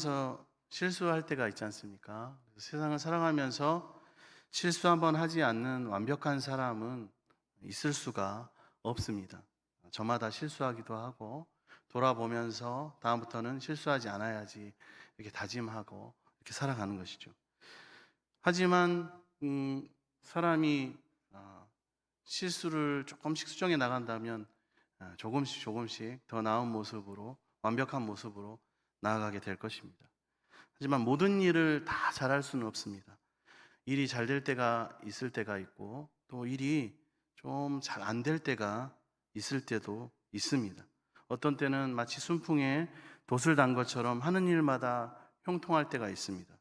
그래서 실수할 때가 있지 않습니까? 세상을 살아가면서 실수 한번 하지 않는 완벽한 사람은 있을 수가 없습니다. 저마다 실수하기도 하고 돌아보면서 다음부터는 실수하지 않아야지 이렇게 다짐하고 이렇게 살아가는 것이죠. 하지만 사람이 실수를 조금씩 수정해 나간다면 조금씩 조금씩 더 나은 모습으로, 완벽한 모습으로 나아가게 될 것입니다. 하지만 모든 일을 다 잘할 수는 없습니다. 일이 잘 될 때가 있을 때가 있고, 또 일이 좀 잘 안 될 때가 있을 때도 있습니다. 어떤 때는 마치 순풍에 돛을 단 것처럼 하는 일마다 형통할 때가 있습니다.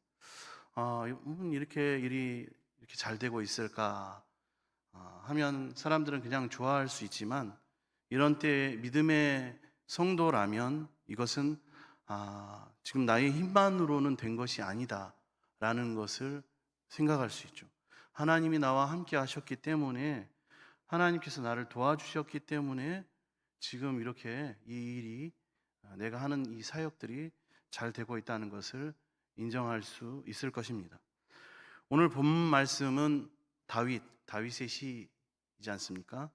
이렇게 일이 이렇게 잘 되고 있을까 하면 사람들은 그냥 좋아할 수 있지만, 이런 때 믿음의 성도라면 이것은 지금 나의 힘만으로는 된 것이 아니다 라는 것을 생각할 수 있죠. 하나님이 나와 함께 하셨기 때문에, 하나님께서 나를 도와주셨기 때문에 지금 이렇게 이 일이, 내가 하는 이 사역들이 잘 되고 있다는 것을 인정할 수 있을 것입니다. 오늘 본 말씀은 다윗의 시이지 않습니까?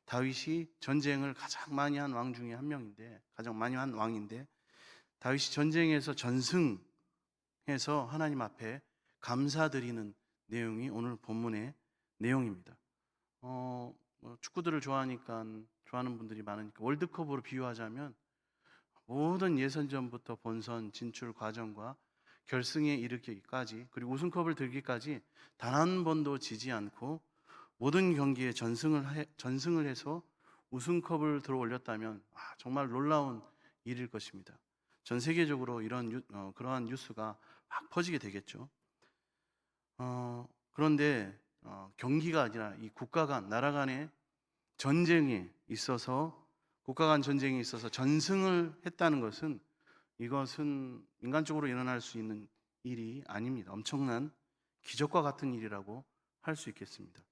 다윗이 전쟁을 가장 많이 한 왕 중에 한 명인데, 가장 많이 한 왕인데, 다윗이 전쟁에서 전승해서 하나님 앞에 감사드리는 내용이 오늘 본문의 내용입니다. 축구들을 좋아하는 분들이 많으니까 월드컵으로 비유하자면, 모든 예선전부터 본선 진출 과정과 결승에 이르기까지, 그리고 우승컵을 들기까지 단 한 번도 지지 않고 모든 경기에 전승을 해서 우승컵을 들어 올렸다면 정말 놀라운 일일 것입니다. 전 세계적으로 그러한 뉴스가 막 퍼지게 되겠죠. 그런데 경기가 아니라 이 나라 간의 국가 간 전쟁에 있어서 전승을 했다는 것은, 이것은 인간적으로 일어날 수 있는 일이 아닙니다. 엄청난 기적과 같은 일이라고 할 수 있겠습니다.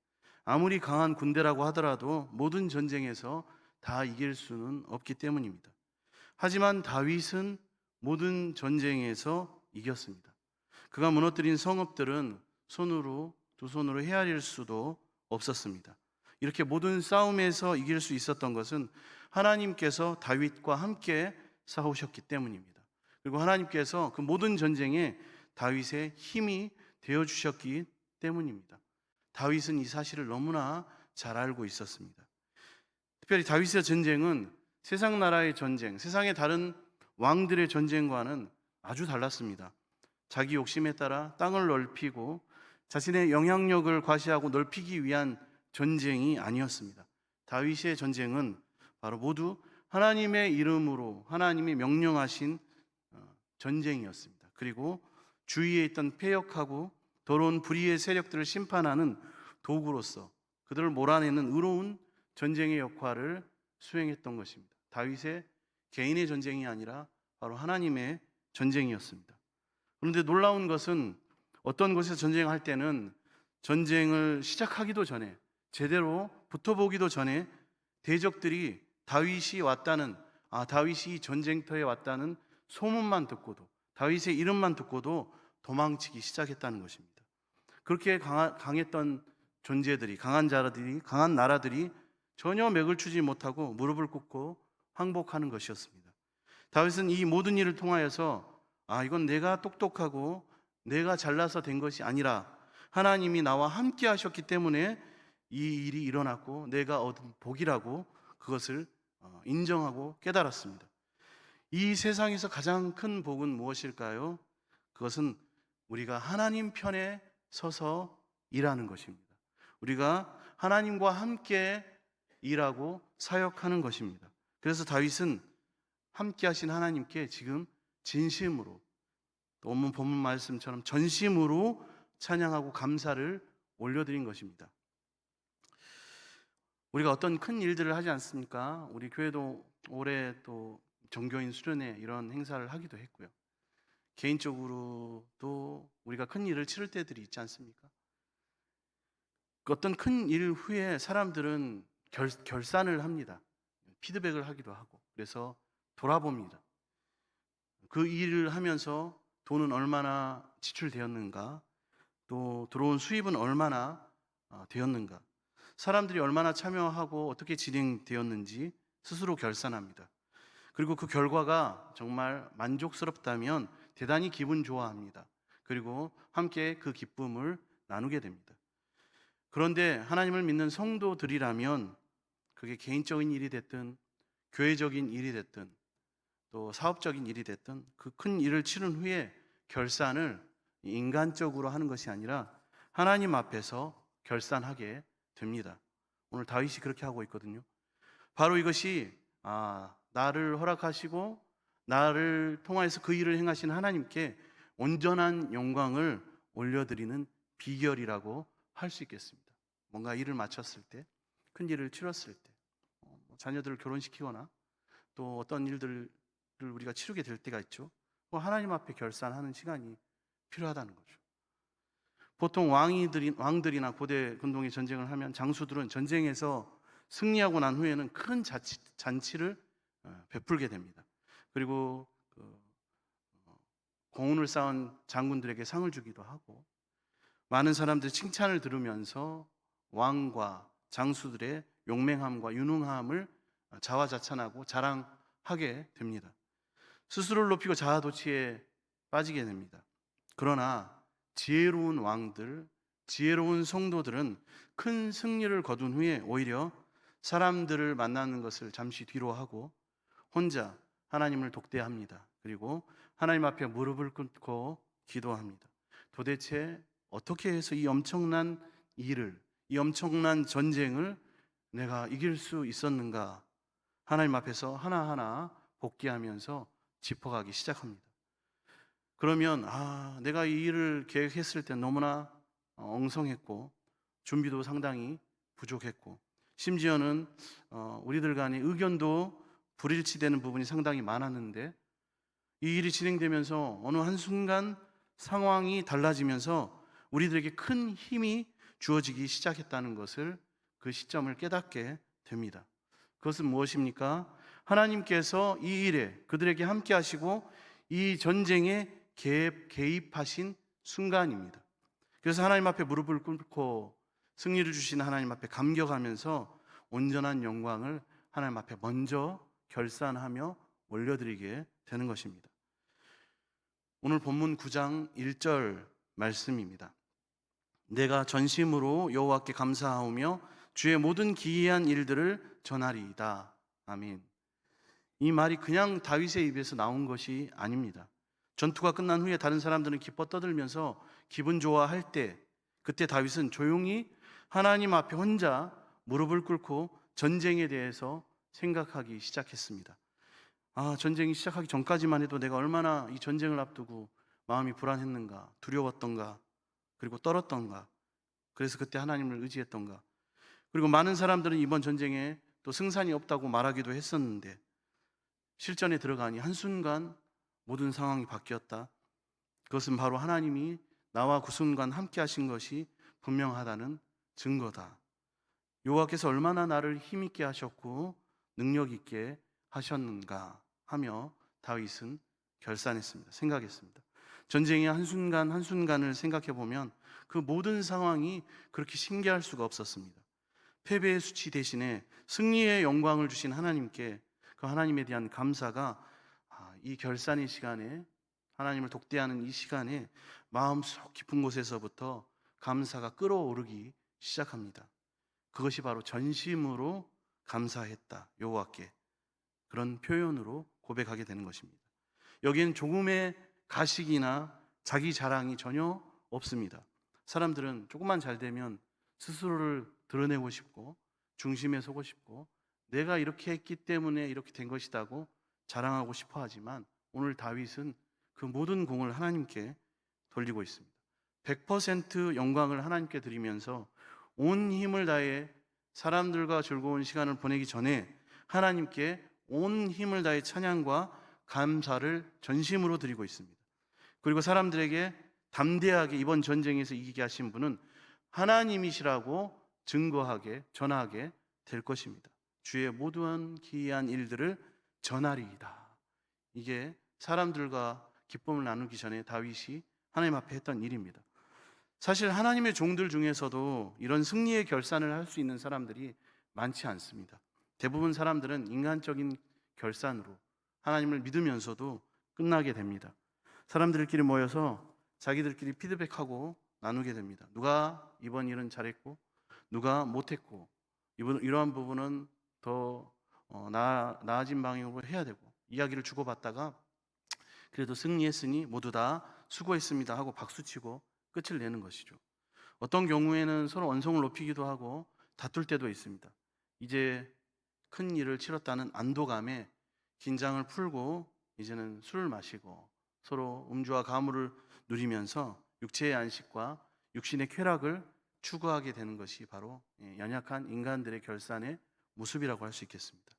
아무리 강한 군대라고 하더라도 모든 전쟁에서 다 이길 수는 없기 때문입니다. 하지만 다윗은 모든 전쟁에서 이겼습니다. 그가 무너뜨린 성읍들은 두 손으로 헤아릴 수도 없었습니다. 이렇게 모든 싸움에서 이길 수 있었던 것은 하나님께서 다윗과 함께 싸우셨기 때문입니다. 그리고 하나님께서 그 모든 전쟁에 다윗의 힘이 되어 주셨기 때문입니다. 다윗은 이 사실을 너무나 잘 알고 있었습니다. 특별히 다윗의 전쟁은 세상 나라의 전쟁, 세상의 다른 왕들의 전쟁과는 아주 달랐습니다. 자기 욕심에 따라 땅을 넓히고 자신의 영향력을 과시하고 넓히기 위한 전쟁이 아니었습니다. 다윗의 전쟁은 바로 모두 하나님의 이름으로 하나님이 명령하신 전쟁이었습니다. 그리고 주위에 있던 패역하고 더러운 불의의 세력들을 심판하는 도구로서 그들을 몰아내는 의로운 전쟁의 역할을 수행했던 것입니다. 다윗의 개인의 전쟁이 아니라 바로 하나님의 전쟁이었습니다. 그런데 놀라운 것은, 어떤 곳에서 전쟁할 때는 전쟁을 시작하기도 전에, 제대로 붙어보기도 전에 대적들이 다윗이 전쟁터에 왔다는 소문만 듣고도, 다윗의 이름만 듣고도 도망치기 시작했다는 것입니다. 그렇게 강했던 강한 나라들이 전혀 맥을 추지 못하고 무릎을 꿇고 항복하는 것이었습니다. 다윗은 이 모든 일을 통하여서 이건 내가 똑똑하고 내가 잘나서 된 것이 아니라 하나님이 나와 함께 하셨기 때문에 이 일이 일어났고 내가 얻은 복이라고 그것을 인정하고 깨달았습니다. 이 세상에서 가장 큰 복은 무엇일까요? 그것은 우리가 하나님 편에 서서 일하는 것입니다. 우리가 하나님과 함께 일하고 사역하는 것입니다. 그래서 다윗은 함께 하신 하나님께 지금 진심으로, 오늘 본문 말씀처럼 전심으로 찬양하고 감사를 올려드린 것입니다. 우리가 어떤 큰 일들을 하지 않습니까? 우리 교회도 올해 또 종교인 수련회 이런 행사를 하기도 했고요. 개인적으로도 우리가 큰 일을 치를 때들이 있지 않습니까? 그 어떤 큰 일 후에 사람들은 결산을 합니다. 피드백을 하기도 하고, 그래서 돌아봅니다. 그 일을 하면서 돈은 얼마나 지출되었는가, 또 들어온 수입은 얼마나 되었는가, 사람들이 얼마나 참여하고 어떻게 진행되었는지 스스로 결산합니다. 그리고 그 결과가 정말 만족스럽다면 대단히 기분 좋아합니다. 그리고 함께 그 기쁨을 나누게 됩니다. 그런데 하나님을 믿는 성도들이라면 그게 개인적인 일이 됐든 교회적인 일이 됐든 또 사업적인 일이 됐든 그 큰 일을 치른 후에 결산을 인간적으로 하는 것이 아니라 하나님 앞에서 결산하게 됩니다. 오늘 다윗이 그렇게 하고 있거든요. 바로 이것이 나를 허락하시고 나를 통하여서 그 일을 행하신 하나님께 온전한 영광을 올려드리는 비결이라고 할 수 있겠습니다. 뭔가 일을 마쳤을 때, 큰 일을 치렀을 때, 자녀들을 결혼시키거나 또 어떤 일들을 우리가 치르게 될 때가 있죠. 하나님 앞에 결산하는 시간이 필요하다는 거죠. 보통 왕들이나 고대 근동의 전쟁을 하면 장수들은 전쟁에서 승리하고 난 후에는 큰 잔치를 베풀게 됩니다. 그리고 공훈을 쌓은 장군들에게 상을 주기도 하고, 많은 사람들이 칭찬을 들으면서 왕과 장수들의 용맹함과 유능함을 자화자찬하고 자랑하게 됩니다. 스스로를 높이고 자아도취에 빠지게 됩니다. 그러나 지혜로운 왕들, 지혜로운 성도들은 큰 승리를 거둔 후에 오히려 사람들을 만나는 것을 잠시 뒤로 하고 혼자 하나님을 독대합니다. 그리고 하나님 앞에 무릎을 꿇고 기도합니다. 도대체 어떻게 해서 이 엄청난 일을, 이 엄청난 전쟁을 내가 이길 수 있었는가? 하나님 앞에서 하나하나 복귀하면서 짚어가기 시작합니다. 그러면 내가 이 일을 계획했을 때 너무나 엉성했고 준비도 상당히 부족했고 심지어는 우리들 간의 의견도 불일치되는 부분이 상당히 많았는데 이 일이 진행되면서 어느 한순간 상황이 달라지면서 우리들에게 큰 힘이 주어지기 시작했다는 것을 그 시점을 깨닫게 됩니다. 그것은 무엇입니까? 하나님께서 이 일에 그들에게 함께 하시고 이 전쟁에 개입하신 순간입니다. 그래서 하나님 앞에 무릎을 꿇고 승리를 주신 하나님 앞에 감격하면서 온전한 영광을 하나님 앞에 먼저 결산하며 올려드리게 되는 것입니다. 오늘 본문 9장 1절 말씀입니다. 내가 전심으로 여호와께 감사하오며 주의 모든 기이한 일들을 전하리이다. 아멘. 이 말이 그냥 다윗의 입에서 나온 것이 아닙니다. 전투가 끝난 후에 다른 사람들은 기뻐 떠들면서 기분 좋아할 때 그때 다윗은 조용히 하나님 앞에 혼자 무릎을 꿇고 전쟁에 대해서 생각하기 시작했습니다. 전쟁이 시작하기 전까지만 해도 내가 얼마나 이 전쟁을 앞두고 마음이 불안했는가, 두려웠던가, 그리고 떨었던가, 그래서 그때 하나님을 의지했던가. 그리고 많은 사람들은 이번 전쟁에 또 승산이 없다고 말하기도 했었는데 실전에 들어가니 한순간 모든 상황이 바뀌었다. 그것은 바로 하나님이 나와 그 순간 함께 하신 것이 분명하다는 증거다. 여호와께서 얼마나 나를 힘있게 하셨고 능력 있게 하셨는가 하며 다윗은 결산했습니다. 생각했습니다. 전쟁의 한순간 한순간을 생각해 보면 그 모든 상황이 그렇게 신기할 수가 없었습니다. 패배의 수치 대신에 승리의 영광을 주신 하나님께 그 하나님에 대한 감사가 이 결산의 시간에 하나님을 독대하는 이 시간에 마음속 깊은 곳에서부터 감사가 끓어오르기 시작합니다. 그것이 바로 전심으로 감사했다 여호와께, 그런 표현으로 고백하게 되는 것입니다. 여기엔 조금의 가식이나 자기 자랑이 전혀 없습니다. 사람들은 조금만 잘 되면 스스로를 드러내고 싶고 중심에 서고 싶고 내가 이렇게 했기 때문에 이렇게 된 것이라고 자랑하고 싶어 하지만 오늘 다윗은 그 모든 공을 하나님께 돌리고 있습니다. 100% 영광을 하나님께 드리면서 온 힘을 다해 사람들과 즐거운 시간을 보내기 전에 하나님께 온 힘을 다해 찬양과 감사를 전심으로 드리고 있습니다. 그리고 사람들에게 담대하게 이번 전쟁에서 이기게 하신 분은 하나님이시라고 증거하게 전하게 될 것입니다. 주의 모든 기이한 일들을 전하리이다. 이게 사람들과 기쁨을 나누기 전에 다윗이 하나님 앞에 했던 일입니다. 사실 하나님의 종들 중에서도 이런 승리의 결산을 할 수 있는 사람들이 많지 않습니다. 대부분 사람들은 인간적인 결산으로 하나님을 믿으면서도 끝나게 됩니다. 사람들끼리 모여서 자기들끼리 피드백하고 나누게 됩니다. 누가 이번 일은 잘했고 누가 못했고 이러한 부분은 더 나아진 방향으로 해야 되고 이야기를 주고받다가 그래도 승리했으니 모두 다 수고했습니다 하고 박수치고 끝을 내는 것이죠. 어떤 경우에는 서로 언성을 높이기도 하고 다툴 때도 있습니다. 이제 큰 일을 치렀다는 안도감에 긴장을 풀고 이제는 술을 마시고 서로 음주와 가물을 누리면서 육체의 안식과 육신의 쾌락을 추구하게 되는 것이 바로 연약한 인간들의 결산의 모습이라고 할 수 있겠습니다.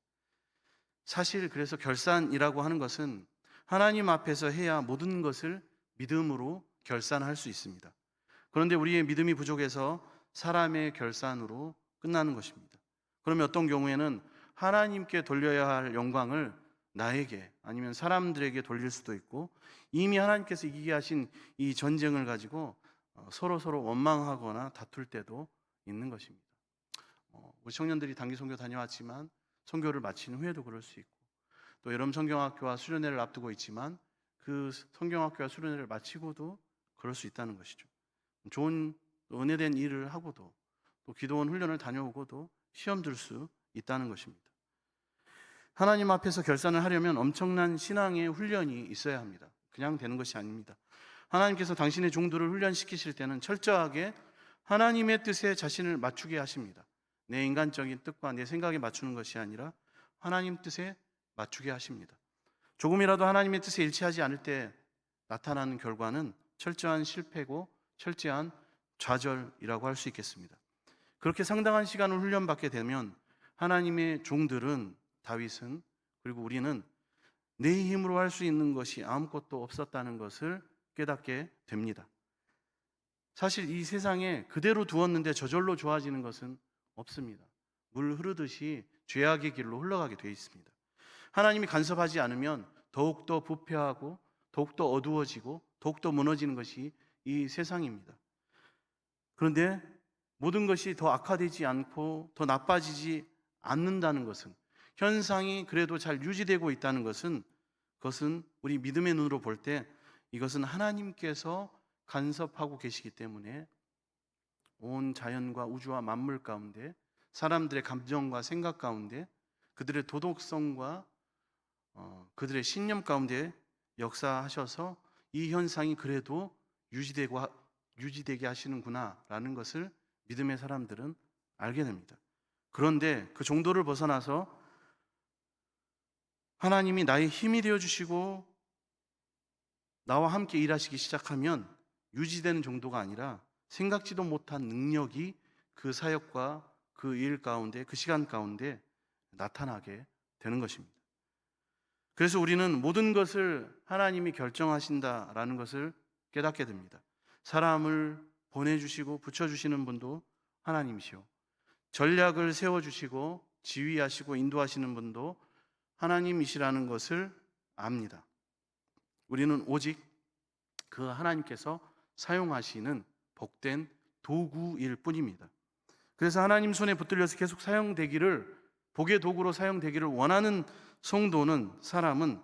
사실 그래서 결산이라고 하는 것은 하나님 앞에서 해야 모든 것을 믿음으로 결산할 수 있습니다. 그런데 우리의 믿음이 부족해서 사람의 결산으로 끝나는 것입니다. 그러면 어떤 경우에는 하나님께 돌려야 할 영광을 나에게 아니면 사람들에게 돌릴 수도 있고 이미 하나님께서 이기게 하신 이 전쟁을 가지고 서로 원망하거나 다툴 때도 있는 것입니다. 우리 청년들이 단기 선교 다녀왔지만 선교를 마친 후에도 그럴 수 있고 또 여름 성경학교와 수련회를 앞두고 있지만 그 성경학교와 수련회를 마치고도 그럴 수 있다는 것이죠. 좋은 은혜된 일을 하고도 또 기도원 훈련을 다녀오고도 시험 들 수 있다는 것입니다. 하나님 앞에서 결산을 하려면 엄청난 신앙의 훈련이 있어야 합니다. 그냥 되는 것이 아닙니다. 하나님께서 당신의 종들을 훈련시키실 때는 철저하게 하나님의 뜻에 자신을 맞추게 하십니다. 내 인간적인 뜻과 내 생각에 맞추는 것이 아니라 하나님 뜻에 맞추게 하십니다. 조금이라도 하나님의 뜻에 일치하지 않을 때 나타나는 결과는 철저한 실패고 철저한 좌절이라고 할 수 있겠습니다. 그렇게 상당한 시간을 훈련받게 되면 하나님의 종들은 다윗은 그리고 우리는 내 힘으로 할 수 있는 것이 아무것도 없었다는 것을 깨닫게 됩니다. 사실 이 세상에 그대로 두었는데 저절로 좋아지는 것은 없습니다. 물 흐르듯이 죄악의 길로 흘러가게 되어 있습니다. 하나님이 간섭하지 않으면 더욱더 부패하고 더욱더 어두워지고 더욱더 무너지는 것이 이 세상입니다. 그런데 모든 것이 더 악화되지 않고 더 나빠지지 않는다는 것은 현상이 그래도 잘 유지되고 있다는 것은 그것은 우리 믿음의 눈으로 볼 때 이것은 하나님께서 간섭하고 계시기 때문에 온 자연과 우주와 만물 가운데 사람들의 감정과 생각 가운데 그들의 도덕성과 그들의 신념 가운데 역사하셔서 이 현상이 그래도 유지되게 하시는구나라는 것을 믿음의 사람들은 알게 됩니다. 그런데 그 정도를 벗어나서 하나님이 나의 힘이 되어주시고 나와 함께 일하시기 시작하면 유지되는 정도가 아니라 생각지도 못한 능력이 그 사역과 그 일 가운데 그 시간 가운데 나타나게 되는 것입니다. 그래서 우리는 모든 것을 하나님이 결정하신다라는 것을 깨닫게 됩니다. 사람을 보내주시고 붙여주시는 분도 하나님이시오. 전략을 세워주시고 지휘하시고 인도하시는 분도 하나님이시라는 것을 압니다. 우리는 오직 그 하나님께서 사용하시는 복된 도구일 뿐입니다. 그래서 하나님 손에 붙들려서 계속 사용되기를 복의 도구로 사용되기를 원하는 성도는 사람은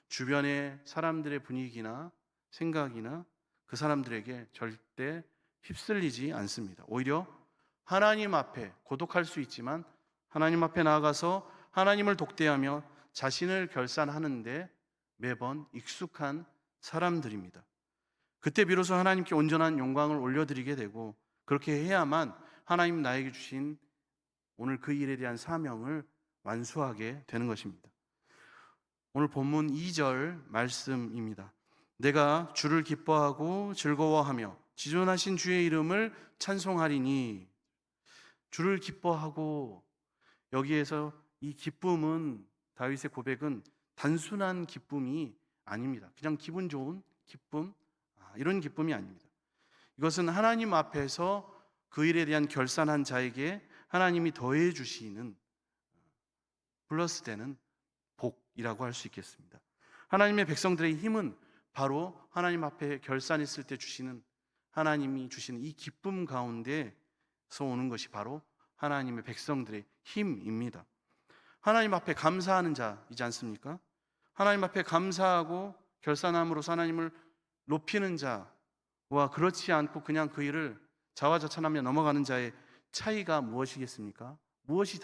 주변의 사람들의 분위기나 생각이나 그 사람들에게 절대 휩쓸리지 않습니다. 오히려 하나님 앞에 고독할 수 있지만 하나님 앞에 나아가서 하나님을 독대하며 자신을 결산하는데 매번 익숙한 사람들입니다. 그때 비로소 하나님께 온전한 영광을 올려드리게 되고 그렇게 해야만 하나님 나에게 주신 오늘 그 일에 대한 사명을 완수하게 되는 것입니다. 오늘 본문 2절 말씀입니다. 내가 주를 기뻐하고 즐거워하며 지존하신 주의 이름을 찬송하리니. 주를 기뻐하고, 여기에서 이 기쁨은, 다윗의 고백은 단순한 기쁨이 아닙니다. 그냥 기분 좋은 기쁨, 이런 기쁨이 아닙니다. 이것은 하나님 앞에서 그 일에 대한 결산한 자에게 하나님이 더해 주시는 플러스 되는 복이라고 할 수 있겠습니다. 하나님의 백성들의 힘은 바로 하나님 앞에 결산했을 때 주시는, 하나님이 주시는 이 기쁨 가운데서 오는 것이 바로 하나님의 백성들의 힘입니다. 하나님 앞에 감사하는 자이지 않습니까? 하나님 앞에 감사하고 결산함으로써 하나님을 높이는 자와 그렇지 않고 그냥 그 일을 자화자찬하며 넘어가는 자의 차이가 무엇이겠습니까? 무엇이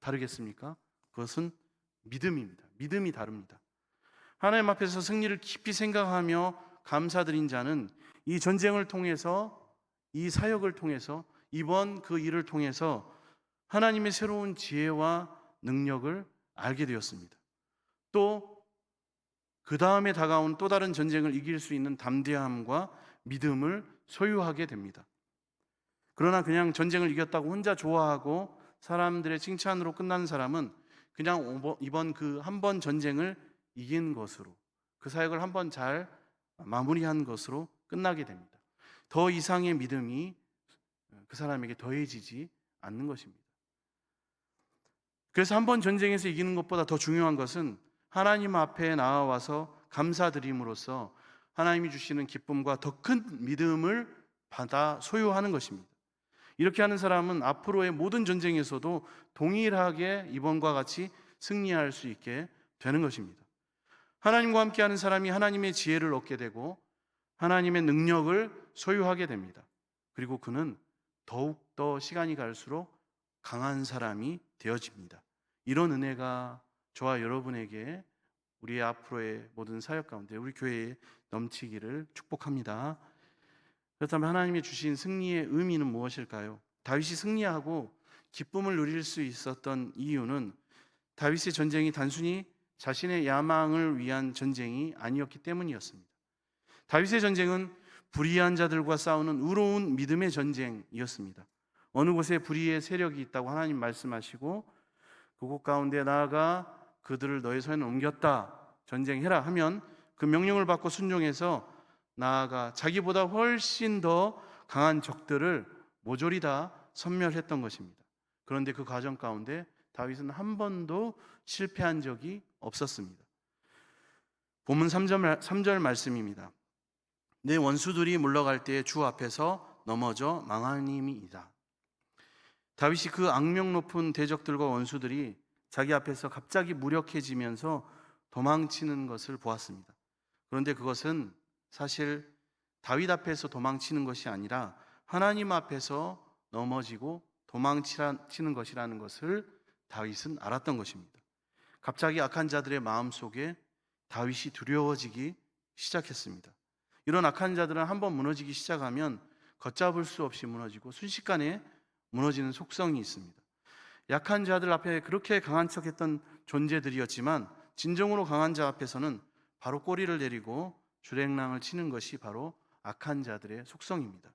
다르겠습니까? 그것은 믿음입니다. 믿음이 다릅니다. 하나님 앞에서 승리를 깊이 생각하며 감사드린 자는 이 전쟁을 통해서, 이 사역을 통해서, 이번 그 일을 통해서 하나님의 새로운 지혜와 능력을 알게 되었습니다. 또 그 다음에 다가온 또 다른 전쟁을 이길 수 있는 담대함과 믿음을 소유하게 됩니다. 그러나 그냥 전쟁을 이겼다고 혼자 좋아하고 사람들의 칭찬으로 끝난 사람은 그냥 이번 그 한 번 전쟁을 이긴 것으로, 그 사역을 한 번 잘 마무리한 것으로 끝나게 됩니다. 더 이상의 믿음이 그 사람에게 더해지지 않는 것입니다. 그래서 한 번 전쟁에서 이기는 것보다 더 중요한 것은 하나님 앞에 나와서 감사드림으로써 하나님이 주시는 기쁨과 더 큰 믿음을 받아 소유하는 것입니다. 이렇게 하는 사람은 앞으로의 모든 전쟁에서도 동일하게 이번과 같이 승리할 수 있게 되는 것입니다. 하나님과 함께하는 사람이 하나님의 지혜를 얻게 되고 하나님의 능력을 소유하게 됩니다. 그리고 그는 더욱더 시간이 갈수록 강한 사람이 되어집니다. 이런 은혜가 저와 여러분에게 우리의 앞으로의 모든 사역 가운데 우리 교회에 넘치기를 축복합니다. 그렇다면 하나님이 주신 승리의 의미는 무엇일까요? 다윗이 승리하고 기쁨을 누릴 수 있었던 이유는 다윗의 전쟁이 단순히 자신의 야망을 위한 전쟁이 아니었기 때문이었습니다. 다윗의 전쟁은 불의한 자들과 싸우는 의로운 믿음의 전쟁이었습니다. 어느 곳에 불의의 세력이 있다고 하나님 말씀하시고 그곳 가운데 나아가 그들을 너의 손에 옮겼다, 전쟁해라 하면 그 명령을 받고 순종해서 나아가 자기보다 훨씬 더 강한 적들을 모조리 다 섬멸했던 것입니다. 그런데 그 과정 가운데 다윗은 한 번도 실패한 적이 없었습니다. 본문 3절 말씀입니다. 내 원수들이 물러갈 때에 주 앞에서 넘어져 망하님이다. 다윗이 그 악명 높은 대적들과 원수들이 자기 앞에서 갑자기 무력해지면서 도망치는 것을 보았습니다. 그런데 그것은 사실 다윗 앞에서 도망치는 것이 아니라 하나님 앞에서 넘어지고 도망치는 것이라는 것을 다윗은 알았던 것입니다. 갑자기 악한 자들의 마음속에 다윗이 두려워지기 시작했습니다. 이런 악한 자들은 한번 무너지기 시작하면 걷잡을 수 없이 무너지고 순식간에 무너지는 속성이 있습니다. 약한 자들 앞에 그렇게 강한 척했던 존재들이었지만 진정으로 강한 자 앞에서는 바로 꼬리를 내리고 주랭랑을 치는 것이 바로 악한 자들의 속성입니다.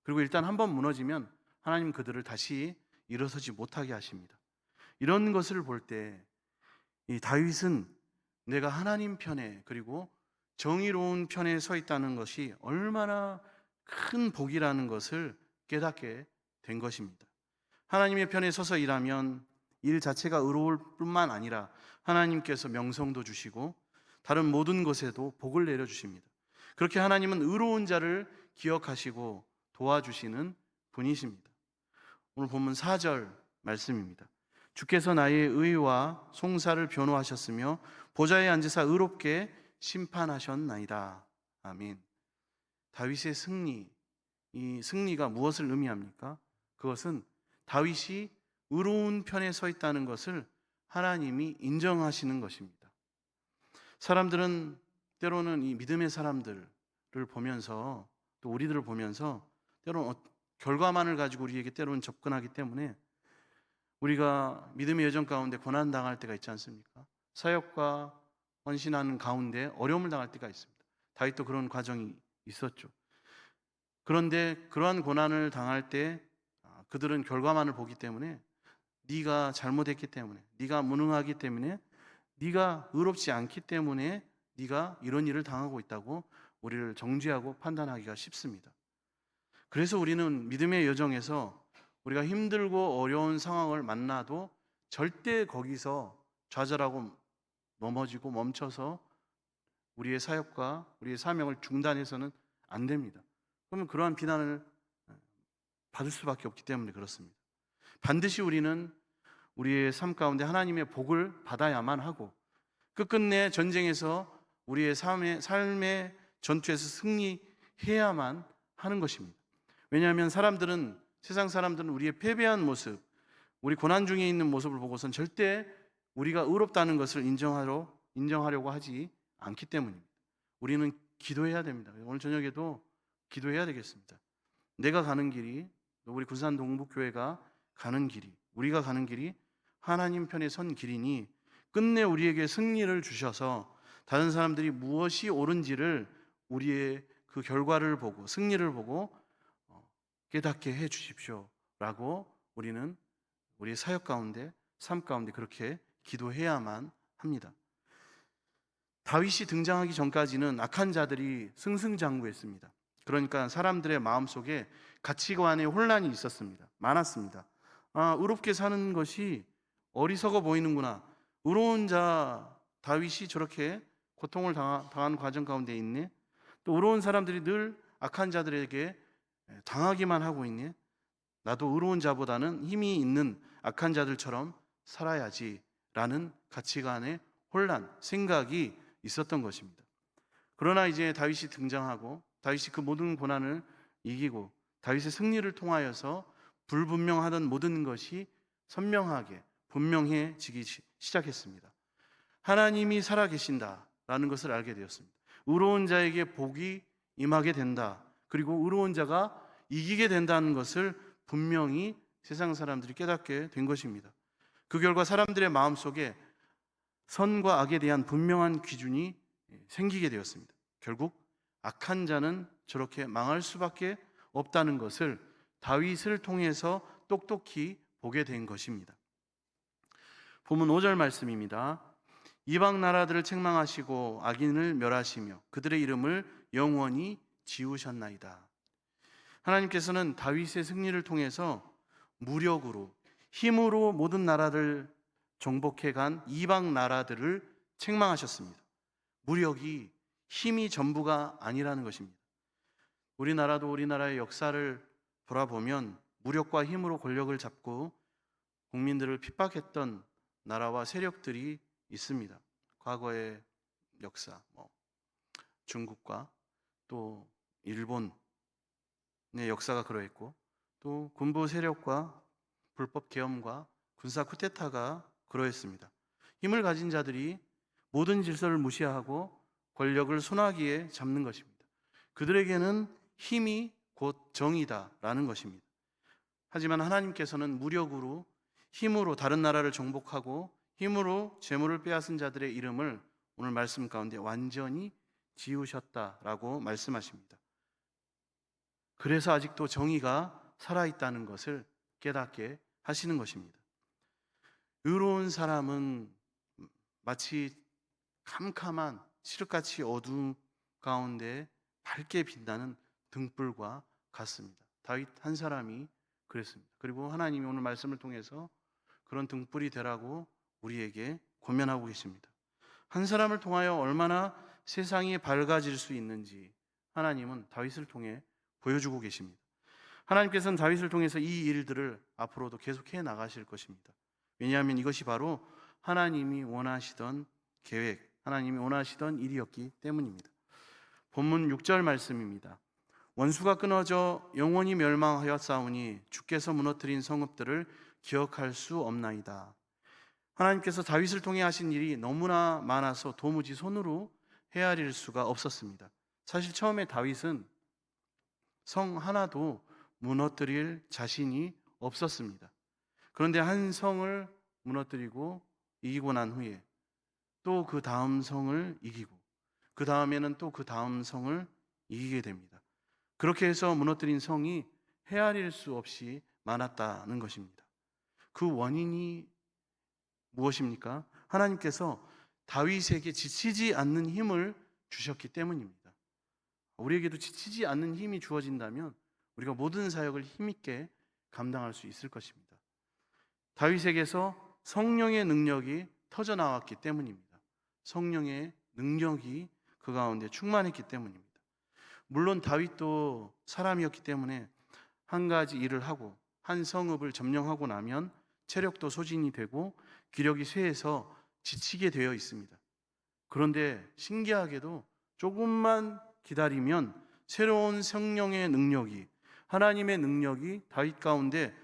그리고 일단 한번 무너지면 하나님 그들을 다시 일어서지 못하게 하십니다. 이런 것을 볼 때 이 다윗은 내가 하나님 편에, 그리고 정의로운 편에 서 있다는 것이 얼마나 큰 복이라는 것을 깨닫게 된 것입니다. 하나님의 편에 서서 일하면 일 자체가 의로울 뿐만 아니라 하나님께서 명성도 주시고 다른 모든 것에도 복을 내려주십니다. 그렇게 하나님은 의로운 자를 기억하시고 도와주시는 분이십니다. 오늘 본문 4절 말씀입니다. 주께서 나의 의와 송사를 변호하셨으며 보좌에 앉으사 의롭게 심판하셨나이다. 아멘. 다윗의 승리, 이 승리가 무엇을 의미합니까? 그것은 다윗이 의로운 편에 서 있다는 것을 하나님이 인정하시는 것입니다. 사람들은 때로는 이 믿음의 사람들을 보면서, 또 우리들을 보면서 때로는 결과만을 가지고 우리에게 때로는 접근하기 때문에 우리가 믿음의 여정 가운데 고난당할 때가 있지 않습니까? 사역과 헌신하는 가운데 어려움을 당할 때가 있습니다. 다윗도 그런 과정이 있었죠. 그런데 그러한 고난을 당할 때 그들은 결과만을 보기 때문에 네가 잘못했기 때문에, 네가 무능하기 때문에, 네가 의롭지 않기 때문에 네가 이런 일을 당하고 있다고 우리를 정죄하고 판단하기가 쉽습니다. 그래서 우리는 믿음의 여정에서 우리가 힘들고 어려운 상황을 만나도 절대 거기서 좌절하고 넘어지고 멈춰서 우리의 사역과 우리의 사명을 중단해서는 안 됩니다. 그러면 그러한 비난을 받을 수밖에 없기 때문에 그렇습니다. 반드시 우리는 우리의 삶 가운데 하나님의 복을 받아야만 하고 끝끝내 전쟁에서 우리의 삶의 전투에서 승리해야만 하는 것입니다. 왜냐하면 세상 사람들은 우리의 패배한 모습, 우리 고난 중에 있는 모습을 보고선 절대 우리가 의롭다는 것을 인정하려고 하지 않기 때문입니다. 우리는 기도해야 됩니다. 오늘 저녁에도 기도해야 되겠습니다. 내가 가는 길이, 우리 군산 동북교회가 가는 길이, 우리가 가는 길이 하나님 편에 선 길이니 끝내 우리에게 승리를 주셔서 다른 사람들이 무엇이 옳은지를 우리의 그 결과를 보고 승리를 보고 깨닫게 해 주십시오라고 우리는 우리의 사역 가운데, 삶 가운데 그렇게 기도해야만 합니다. 다윗이 등장하기 전까지는 악한 자들이 승승장구했습니다. 그러니까 사람들의 마음속에 가치관의 혼란이 있었습니다. 많았습니다. 의롭게 사는 것이 어리석어 보이는구나. 의로운 자 다윗이 저렇게 고통을 당한 과정 가운데 있네. 또 의로운 사람들이 늘 악한 자들에게 당하기만 하고 있네. 나도 의로운 자보다는 힘이 있는 악한 자들처럼 살아야지라는 가치관의 혼란, 생각이 있었던 것입니다. 그러나 이제 다윗이 등장하고 다윗이 그 모든 고난을 이기고 다윗의 승리를 통하여서 불분명하던 모든 것이 선명하게 분명해지기 시작했습니다. 하나님이 살아계신다라는 것을 알게 되었습니다. 의로운 자에게 복이 임하게 된다. 그리고 의로운 자가 이기게 된다는 것을 분명히 세상 사람들이 깨닫게 된 것입니다. 그 결과 사람들의 마음속에 선과 악에 대한 분명한 기준이 생기게 되었습니다. 결국 악한 자는 저렇게 망할 수밖에 없다는 것을 다윗을 통해서 똑똑히 보게 된 것입니다. 본문 5절 말씀입니다. 이방 나라들을 책망하시고 악인을 멸하시며 그들의 이름을 영원히 지우셨나이다. 하나님께서는 다윗의 승리를 통해서 무력으로, 힘으로 모든 나라를 정복해 간 이방 나라들을 책망하셨습니다. 무력이, 힘이 전부가 아니라는 것입니다. 우리나라도 우리나라의 역사를 돌아보면 무력과 힘으로 권력을 잡고 국민들을 핍박했던 나라와 세력들이 있습니다. 과거의 역사, 중국과 또 일본의 역사가 그러했고, 또 군부 세력과 불법 계엄과 군사 쿠데타가 그러했습니다. 힘을 가진 자들이 모든 질서를 무시하고 권력을 손아귀에 잡는 것입니다. 그들에게는 힘이 곧 정의다라는 것입니다. 하지만 하나님께서는 무력으로, 힘으로 다른 나라를 정복하고 힘으로 재물을 빼앗은 자들의 이름을 오늘 말씀 가운데 완전히 지우셨다라고 말씀하십니다. 그래서 아직도 정의가 살아있다는 것을 깨닫게 하시는 것입니다. 의로운 사람은 마치 캄캄한 칠흑같이 어두운 가운데 밝게 빛나는 등불과 같습니다. 다윗 한 사람이 그랬습니다. 그리고 하나님이 오늘 말씀을 통해서 그런 등불이 되라고 우리에게 권면하고 계십니다. 한 사람을 통하여 얼마나 세상이 밝아질 수 있는지 하나님은 다윗을 통해 보여주고 계십니다. 하나님께서는 다윗을 통해서 이 일들을 앞으로도 계속해 나가실 것입니다. 왜냐하면 이것이 바로 하나님이 원하시던 계획, 하나님이 원하시던 일이었기 때문입니다. 본문 6절 말씀입니다. 원수가 끊어져 영원히 멸망하였사오니 주께서 무너뜨린 성읍들을 기억할 수 없나이다. 하나님께서 다윗을 통해 하신 일이 너무나 많아서 도무지 손으로 헤아릴 수가 없었습니다. 사실 처음에 다윗은 성 하나도 무너뜨릴 자신이 없었습니다. 그런데 한 성을 무너뜨리고 이기고 난 후에 또 그 다음 성을 이기고 그 다음에는 또 그 다음 성을 이기게 됩니다. 그렇게 해서 무너뜨린 성이 헤아릴 수 없이 많았다는 것입니다. 그 원인이 무엇입니까? 하나님께서 다윗에게 지치지 않는 힘을 주셨기 때문입니다. 우리에게도 지치지 않는 힘이 주어진다면 우리가 모든 사역을 힘있게 감당할 수 있을 것입니다. 다윗에게서 성령의 능력이 터져나왔기 때문입니다. 성령의 능력이 그 가운데 충만했기 때문입니다. 물론 다윗도 사람이었기 때문에 한 가지 일을 하고 한 성읍을 점령하고 나면 체력도 소진이 되고 기력이 쇠해서 지치게 되어 있습니다. 그런데 신기하게도 조금만 기다리면 새로운 성령의 능력이, 하나님의 능력이 다윗 가운데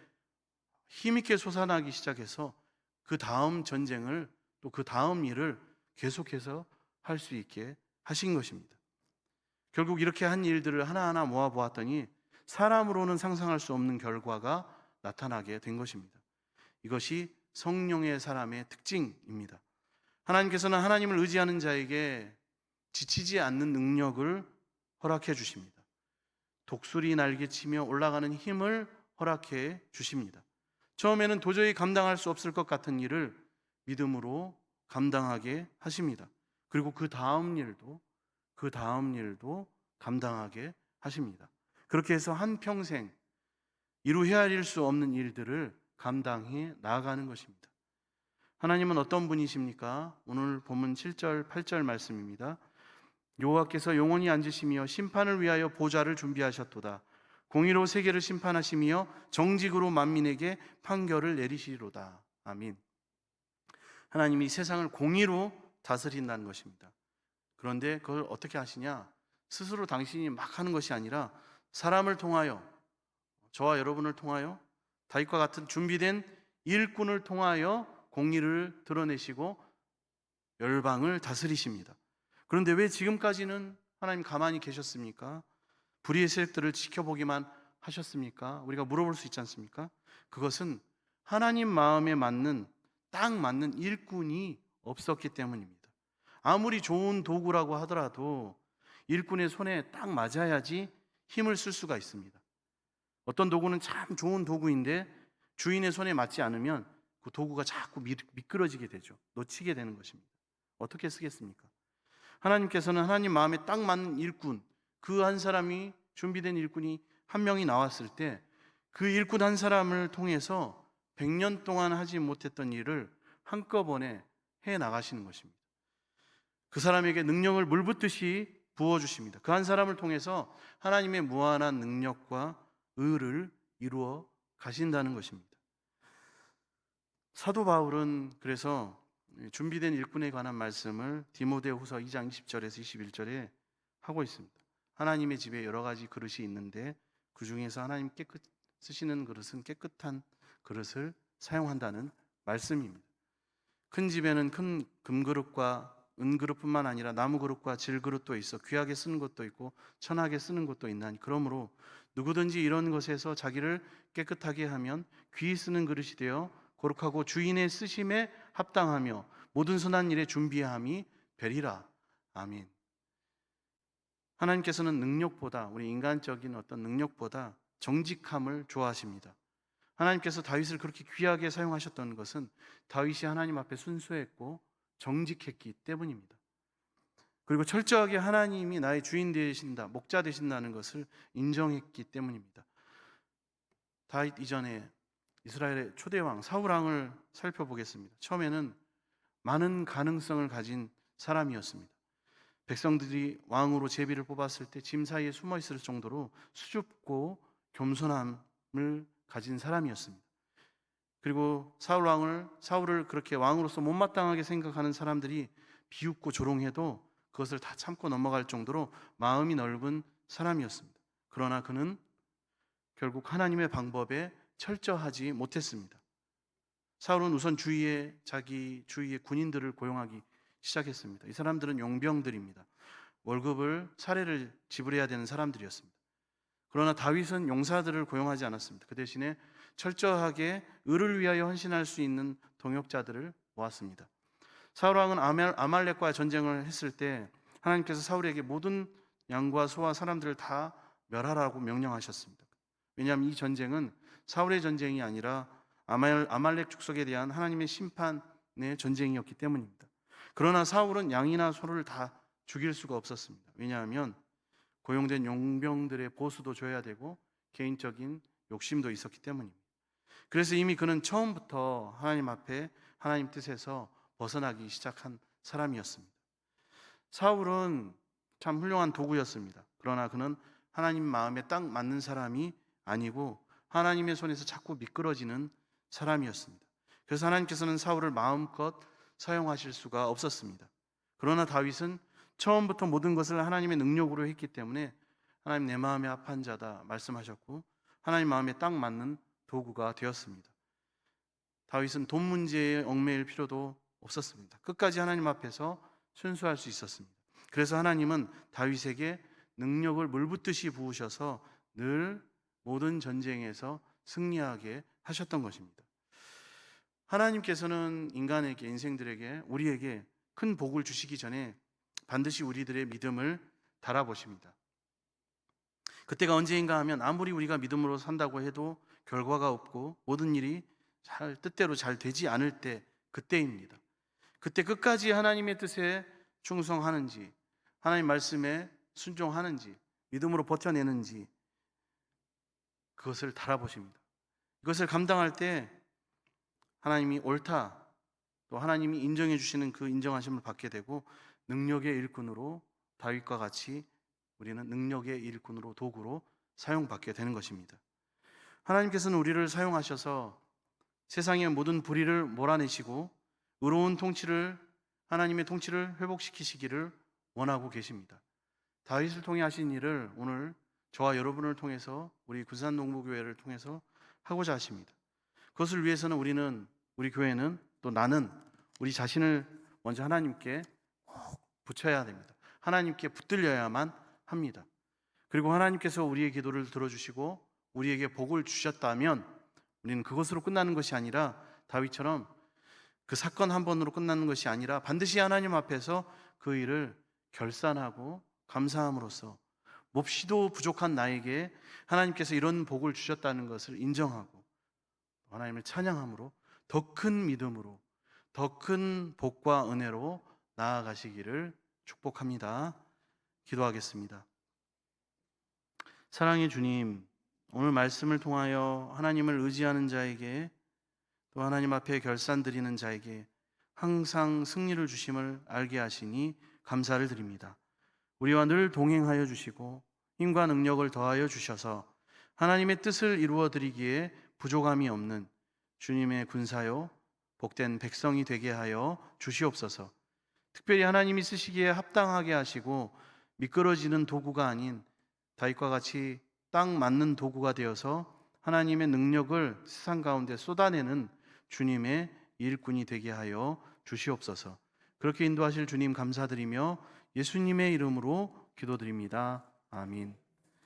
힘있게 솟아나기 시작해서 그 다음 전쟁을, 또 그 다음 일을 계속해서 할 수 있게 하신 것입니다. 결국 이렇게 한 일들을 하나하나 모아보았더니 사람으로는 상상할 수 없는 결과가 나타나게 된 것입니다. 이것이 성령의 사람의 특징입니다. 하나님께서는 하나님을 의지하는 자에게 지치지 않는 능력을 허락해 주십니다. 독수리 날개치며 올라가는 힘을 허락해 주십니다. 처음에는 도저히 감당할 수 없을 것 같은 일을 믿음으로 감당하게 하십니다. 그리고 그 다음 일도 감당하게 하십니다. 그렇게 해서 한평생 이루 헤아릴 수 없는 일들을 감당해 나아가는 것입니다. 하나님은 어떤 분이십니까? 오늘 본문 7절, 8절 말씀입니다. 여호와께서 영원히 앉으시며 심판을 위하여 보좌를 준비하셨도다. 공의로 세계를 심판하시며 정직으로 만민에게 판결을 내리시리로다. 아멘. 하나님이 세상을 공의로 다스린다는 것입니다. 그런데 그걸 어떻게 하시냐? 스스로 당신이 막 하는 것이 아니라 사람을 통하여, 저와 여러분을 통하여, 다윗과 같은 준비된 일꾼을 통하여 공의를 드러내시고 열방을 다스리십니다. 그런데 왜 지금까지는 하나님 가만히 계셨습니까? 불의의 세력들을 지켜보기만 하셨습니까? 우리가 물어볼 수 있지 않습니까? 그것은 하나님 마음에 맞는, 딱 맞는 일꾼이 없었기 때문입니다. 아무리 좋은 도구라고 하더라도 일꾼의 손에 딱 맞아야지 힘을 쓸 수가 있습니다. 어떤 도구는 참 좋은 도구인데 주인의 손에 맞지 않으면 그 도구가 자꾸 미끄러지게 되죠. 놓치게 되는 것입니다. 어떻게 쓰겠습니까? 하나님께서는 하나님 마음에 딱 맞는 일꾼, 그 한 사람이, 준비된 일꾼이 한 명이 나왔을 때 그 일꾼 한 사람을 통해서 100년 동안 하지 못했던 일을 한꺼번에 해 나가시는 것입니다. 그 사람에게 능력을 물붓듯이 부어주십니다. 그 한 사람을 통해서 하나님의 무한한 능력과 의를 이루어 가신다는 것입니다. 사도 바울은 그래서 준비된 일꾼에 관한 말씀을 디모데후서 2장 20절에서 21절에 하고 있습니다. 하나님의 집에 여러 가지 그릇이 있는데 그 중에서 하나님 쓰시는 그릇은 깨끗한 그릇을 사용한다는 말씀입니다. 큰 집에는 큰 금그릇과 은그릇뿐만 아니라 나무그릇과 질그릇도 있어 귀하게 쓰는 것도 있고 천하게 쓰는 것도 있나니 그러므로 누구든지 이런 것에서 자기를 깨끗하게 하면 귀히 쓰는 그릇이 되어 거룩하고 주인의 쓰심에 합당하며 모든 선한 일에 준비함이 되리라. 아멘. 하나님께서는 능력보다, 우리 인간적인 어떤 능력보다 정직함을 좋아하십니다. 하나님께서 다윗을 그렇게 귀하게 사용하셨던 것은 다윗이 하나님 앞에 순수했고 정직했기 때문입니다. 그리고 철저하게 하나님이 나의 주인 되신다, 목자 되신다는 것을 인정했기 때문입니다. 다윗 이전에 이스라엘의 초대왕 사울왕을 살펴보겠습니다. 처음에는 많은 가능성을 가진 사람이었습니다. 백성들이 왕으로 제비를 뽑았을 때 짐 사이에 숨어 있을 정도로 수줍고 겸손함을 가진 사람이었습니다. 그리고 사울을 그렇게 왕으로서 못마땅하게 생각하는 사람들이 비웃고 조롱해도 그것을 다 참고 넘어갈 정도로 마음이 넓은 사람이었습니다. 그러나 그는 결국 하나님의 방법에 철저하지 못했습니다. 사울은 우선 자기 주위의 군인들을 고용하기 시작했습니다. 이 사람들은 용병들입니다. 월급을 사례를 지불해야 되는 사람들이었습니다. 그러나 다윗은 용사들을 고용하지 않았습니다. 그 대신에 철저하게 의를 위하여 헌신할 수 있는 동역자들을 모았습니다. 사울 왕은 아말렉과 전쟁을 했을 때 하나님께서 사울에게 모든 양과 소와 사람들을 다 멸하라고 명령하셨습니다. 왜냐하면 이 전쟁은 사울의 전쟁이 아니라 아말렉 족속에 대한 하나님의 심판의 전쟁이었기 때문입니다. 그러나 사울은 양이나 소를 다 죽일 수가 없었습니다. 왜냐하면 고용된 용병들의 보수도 줘야 되고 개인적인 욕심도 있었기 때문입니다. 그래서 이미 그는 처음부터 하나님 앞에 하나님 뜻에서 벗어나기 시작한 사람이었습니다. 사울은 참 훌륭한 도구였습니다. 그러나 그는 하나님 마음에 딱 맞는 사람이 아니고 하나님의 손에서 자꾸 미끄러지는 사람이었습니다. 그래서 하나님께서는 사울을 마음껏 사용하실 수가 없었습니다. 그러나 다윗은 처음부터 모든 것을 하나님의 능력으로 했기 때문에 하나님 내 마음에 합한 자다 말씀하셨고 하나님 마음에 딱 맞는 도구가 되었습니다. 다윗은 돈 문제에 얽매일 필요도 없었습니다. 끝까지 하나님 앞에서 순수할 수 있었습니다. 그래서 하나님은 다윗에게 능력을 물붓듯이 부으셔서 늘 모든 전쟁에서 승리하게 하셨던 것입니다. 하나님께서는 인간에게, 인생들에게, 우리에게 큰 복을 주시기 전에 반드시 우리들의 믿음을 달아보십니다. 그때가 언제인가 하면 아무리 우리가 믿음으로 산다고 해도 결과가 없고 모든 일이 뜻대로 잘 되지 않을 때, 그때입니다. 그때 끝까지 하나님의 뜻에 충성하는지, 하나님 말씀에 순종하는지, 믿음으로 버텨내는지 그것을 달아보십니다. 이것을 감당할 때 하나님이 옳다, 또 하나님이 인정해 주시는 그 인정하심을 받게 되고 능력의 일꾼으로, 다윗과 같이 우리는 능력의 일꾼으로, 도구로 사용받게 되는 것입니다. 하나님께서는 우리를 사용하셔서 세상의 모든 불의를 몰아내시고 의로운 통치를, 하나님의 통치를 회복시키시기를 원하고 계십니다. 다윗을 통해 하신 일을 오늘 저와 여러분을 통해서, 우리 군산농부교회를 통해서 하고자 하십니다. 그것을 위해서는 우리 교회는, 또 나는 우리 자신을 먼저 하나님께 꼭 붙여야 됩니다. 하나님께 붙들려야만 합니다. 그리고 하나님께서 우리의 기도를 들어주시고 우리에게 복을 주셨다면 우리는 그것으로 끝나는 것이 아니라, 다윗처럼 그 사건 한 번으로 끝나는 것이 아니라 반드시 하나님 앞에서 그 일을 결산하고 감사함으로써 몹시도 부족한 나에게 하나님께서 이런 복을 주셨다는 것을 인정하고 하나님을 찬양함으로 더 큰 믿음으로, 더 큰 복과 은혜로 나아가시기를 축복합니다. 기도하겠습니다. 사랑의 주님, 오늘 말씀을 통하여 하나님을 의지하는 자에게, 또 하나님 앞에 결산드리는 자에게 항상 승리를 주심을 알게 하시니 감사를 드립니다. 우리와 늘 동행하여 주시고 힘과 능력을 더하여 주셔서 하나님의 뜻을 이루어 드리기에 부족함이 없는 주님의 군사요 복된 백성이 되게 하여 주시옵소서. 특별히 하나님이 쓰시기에 합당하게 하시고 미끄러지는 도구가 아닌 다윗과 같이 딱 맞는 도구가 되어서 하나님의 능력을 세상 가운데 쏟아내는 주님의 일꾼이 되게 하여 주시옵소서. 그렇게 인도하실 주님 감사드리며 예수님의 이름으로 기도드립니다. 아멘.